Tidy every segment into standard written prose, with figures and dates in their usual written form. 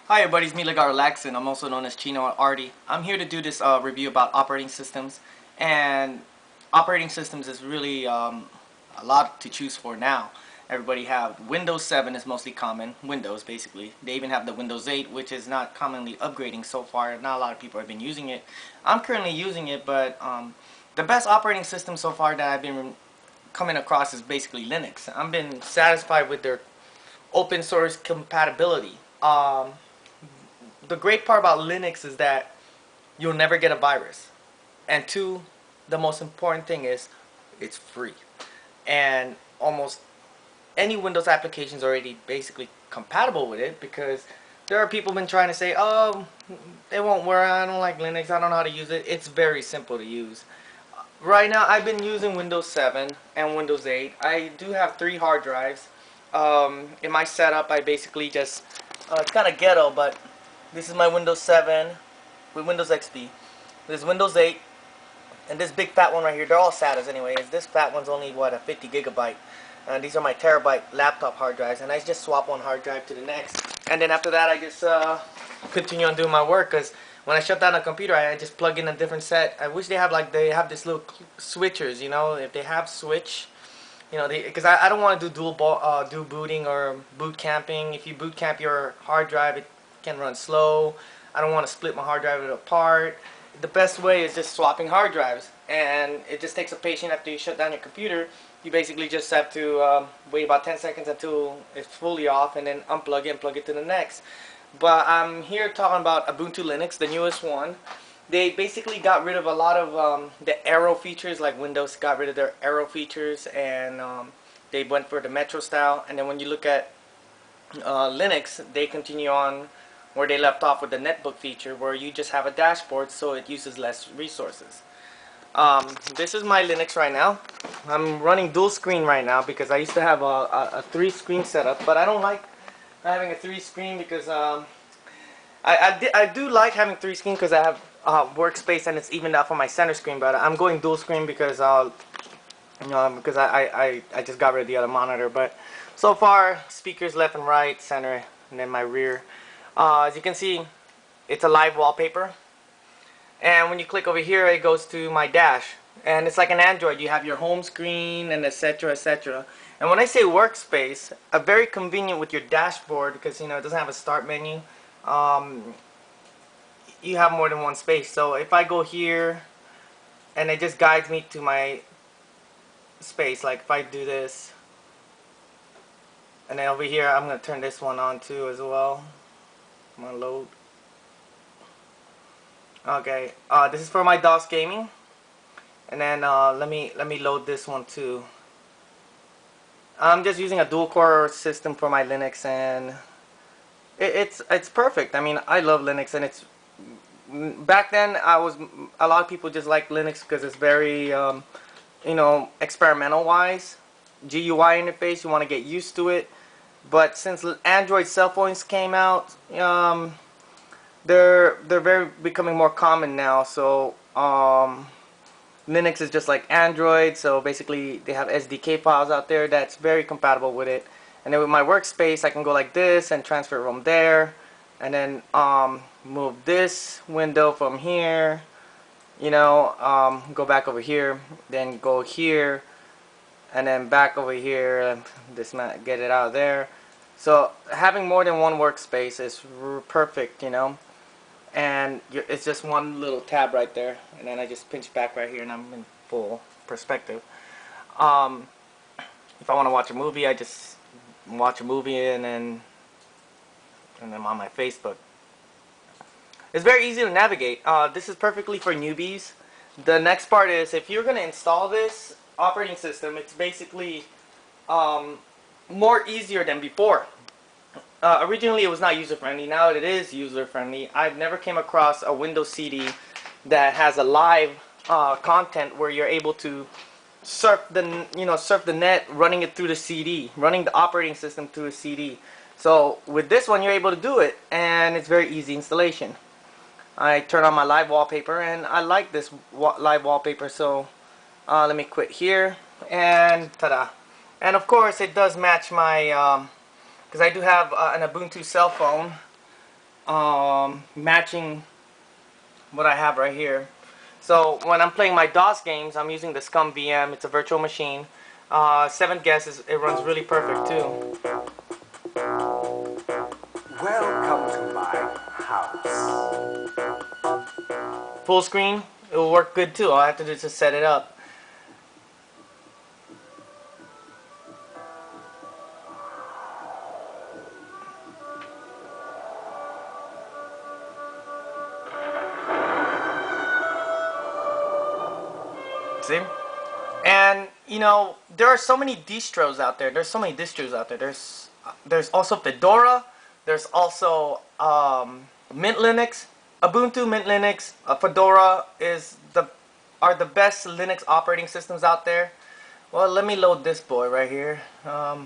Hi everybody, it's me Relaxin. I'm also known as Chino or Artie. I'm here to do this review about operating systems, and operating systems is really a lot to choose for now. Everybody have Windows 7 is mostly common, Windows basically. They even have the Windows 8, which is not commonly upgrading so far. Not a lot of people have been using it. I'm currently using it, but the best operating system so far that I've been coming across is basically Linux. I've been satisfied with their open source compatibility. The great part about Linux is that you'll never get a virus. And two, the most important thing is it's free. And almost any Windows application is already basically compatible with it, because there are people been trying to say, oh, it won't work, I don't like Linux, I don't know how to use it. It's very simple to use. Right now I've been using Windows 7 and Windows 8. I do have 3 hard drives. In my setup I basically just, it's kind of ghetto, but this is my Windows 7 with Windows XP. This is Windows 8, and this big fat one right here, they're all SATAs anyway. This fat one's only, what, a 50 gigabyte. And these are my terabyte laptop hard drives, and I just swap one hard drive to the next. And then after that I just continue on doing my work, because when I shut down a computer I just plug in a different set. I wish they have this little switchers, you know, if they have switch. You know, because I don't want to do do booting or boot camping. If you boot camp your hard drive, it can run slow. I don't want to split my hard drive apart. The best way is just swapping hard drives, and it just takes a patient. After you shut down your computer, you basically just have to wait about 10 seconds until it's fully off, and then unplug it and plug it to the next. But I'm here talking about Ubuntu Linux, the newest one. They basically got rid of a lot of the arrow features, like Windows got rid of their arrow features, and they went for the Metro style. And then when you look at Linux, they continue on where they left off with the netbook feature, where you just have a dashboard, so it uses less resources. This is my Linux right now. I'm running dual screen right now because I used to have a 3-screen setup, but I don't like having a 3-screen because I do like having 3 screens because I have workspace and it's evened out for my center screen, but I'm going dual screen because because I just got rid of the other monitor. But so far, speakers left and right, center, and then my rear. As you can see, it's a live wallpaper, and when you click over here it goes to my dash, and it's like an Android. You have your home screen and etc, etc. And when I say workspace, very convenient with your dashboard, because you know it doesn't have a start menu. You have more than one space. So if I go here and it just guides me to my space, like if I do this, and then over here I'm going to turn this one on too as well. I'm going to load. Okay, this is for my DOS gaming, and then let me load this one too. I'm just using a dual core system for my Linux, and it's perfect. I mean, I love Linux, and it's back then a lot of people just like Linux because it's very you know, experimental wise. GUI interface, you want to get used to it. But since Android cell phones came out, they're very becoming more common now. So Linux is just like Android, so basically they have SDK files out there that's very compatible with it. And then with my workspace I can go like this and transfer from there, and then move this window from here, you know, go back over here, then go here, and then back over here, and get it out of there. So having more than one workspace is perfect, you know. And it's just one little tab right there, and then I just pinch back right here and I'm in full perspective. If I want to watch a movie, I just watch a movie, and then I'm on my Facebook. It's very easy to navigate. This is perfectly for newbies. The next part is, if you're going to install this operating system, it's basically more easier than before. Originally it was not user friendly. Now it is user friendly. I've never came across a Windows CD that has a live content where you're able to surf the net, running it through the CD, running the operating system through a CD. So with this one you're able to do it, and it's very easy installation. I turn on my live wallpaper, and I like this live wallpaper. So let me quit here, and ta-da! And of course it does match my because I do have an Ubuntu cell phone, matching what I have right here. So when I'm playing my DOS games, I'm using the Scum VM. It's a virtual machine. 7th guess it runs really perfect too. Welcome to my house. Full screen, it will work good too. All I have to do is just set it up. See? And you know, there are so many distros out there. There's also Fedora. There's also Mint Linux, Ubuntu, Mint Linux, Fedora are the best Linux operating systems out there. Well, let me load this boy right here. I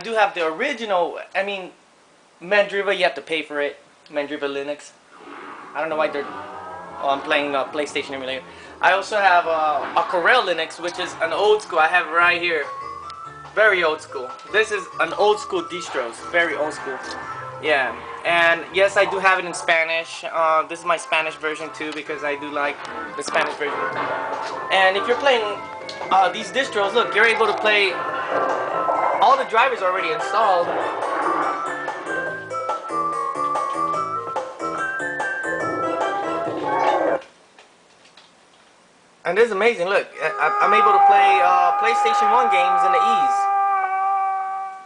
do have the original. I mean, Mandriva, you have to pay for it. Mandriva Linux. I don't know why they're. Oh, I'm playing a PlayStation emulator. I also have a Corel Linux, which is an old school. I have it right here. Very old school. This is an old school distro. Very old school. Yeah. And yes, I do have it in Spanish. This is my Spanish version too, because I do like the Spanish version. And if you're playing these distros, look, you're able to play. All the drivers are already installed. And this is amazing. Look, I'm able to play PlayStation 1 games in the ease.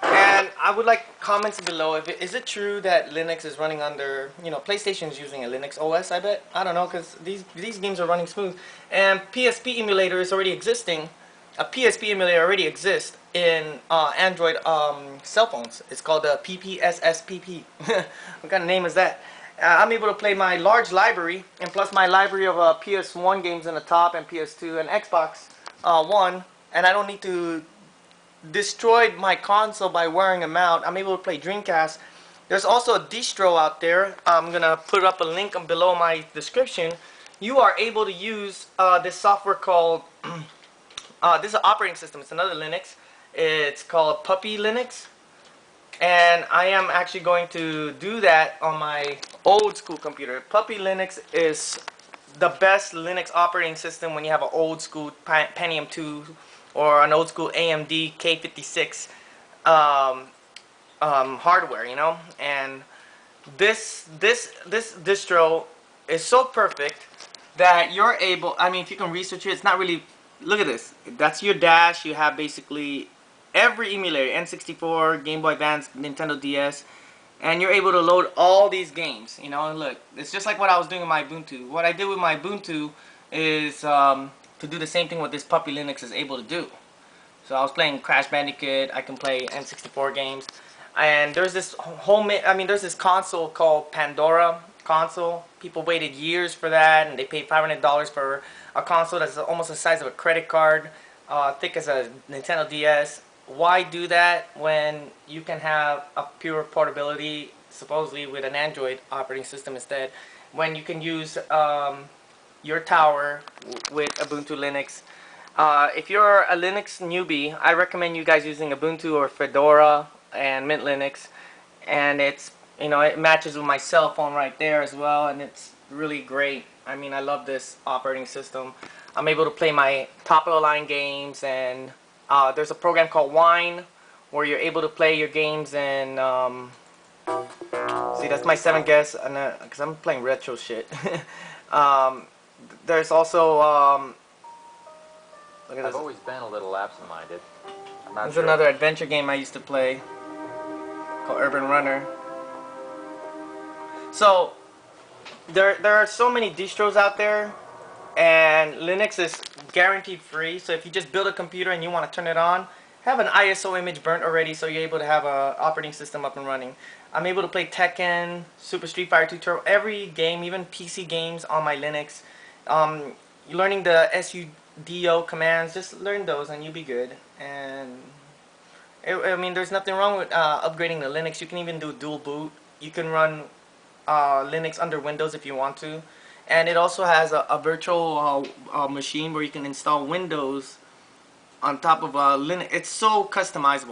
And I would like comments below. Is it true that Linux is running under, PlayStation is using a Linux OS, I bet? I don't know, because these games are running smooth. And PSP emulator is already existing. A PSP emulator already exists in Android cell phones. It's called the PPSSPP. What kind of name is that? I'm able to play my large library, and plus my library of PS1 games in the top, and PS2 and Xbox One, and I don't need to destroy my console by wearing them out. I'm able to play Dreamcast. There's also a distro out there. I'm going to put up a link below my description. You are able to use this software called, this is an operating system. It's another Linux. It's called Puppy Linux. And I am actually going to do that on my old school computer. Puppy Linux is the best Linux operating system when you have an old school Pentium 2 or an old school AMD K56 hardware, And this distro is so perfect that you're able. I mean, if you can research it, it's not really. Look at this. That's your dash. You have basically every emulator, N64, Game Boy Advance, Nintendo DS, and you're able to load all these games. Look, it's just like what I was doing with my Ubuntu. What I did with my Ubuntu is to do the same thing what this Puppy Linux is able to do. So I was playing Crash Bandicoot. I can play N64 games, and there's this there's this console called Pandora console. People waited years for that, and they paid $500 for a console that's almost the size of a credit card, thick as a Nintendo DS. Why do that when you can have a pure portability, supposedly with an Android operating system instead, when you can use your tower with Ubuntu Linux. If you're a Linux newbie, I recommend you guys using Ubuntu or Fedora and Mint Linux, and it matches with my cell phone right there as well, and it's really great. I mean, I love this operating system. I'm able to play my top of the line games, and there's a program called Wine where you're able to play your games and see, that's my 7th guess, and because I'm playing retro shit. There's also look at this. I've always been a little absent-minded. There's another adventure game I used to play called Urban Runner. So there are so many distros out there, and Linux is guaranteed free. So if you just build a computer and you want to turn it on, have an ISO image burnt already, so you're able to have a operating system up and running. I'm able to play Tekken, Super Street Fighter 2 Turbo, every game, even PC games on my Linux. Learning the sudo commands, just learn those and you'll be good. And I mean, there's nothing wrong with upgrading the Linux. You can even do dual boot. You can run Linux under Windows if you want to, and it also has a virtual machine where you can install Windows on top of Linux. It's so customizable.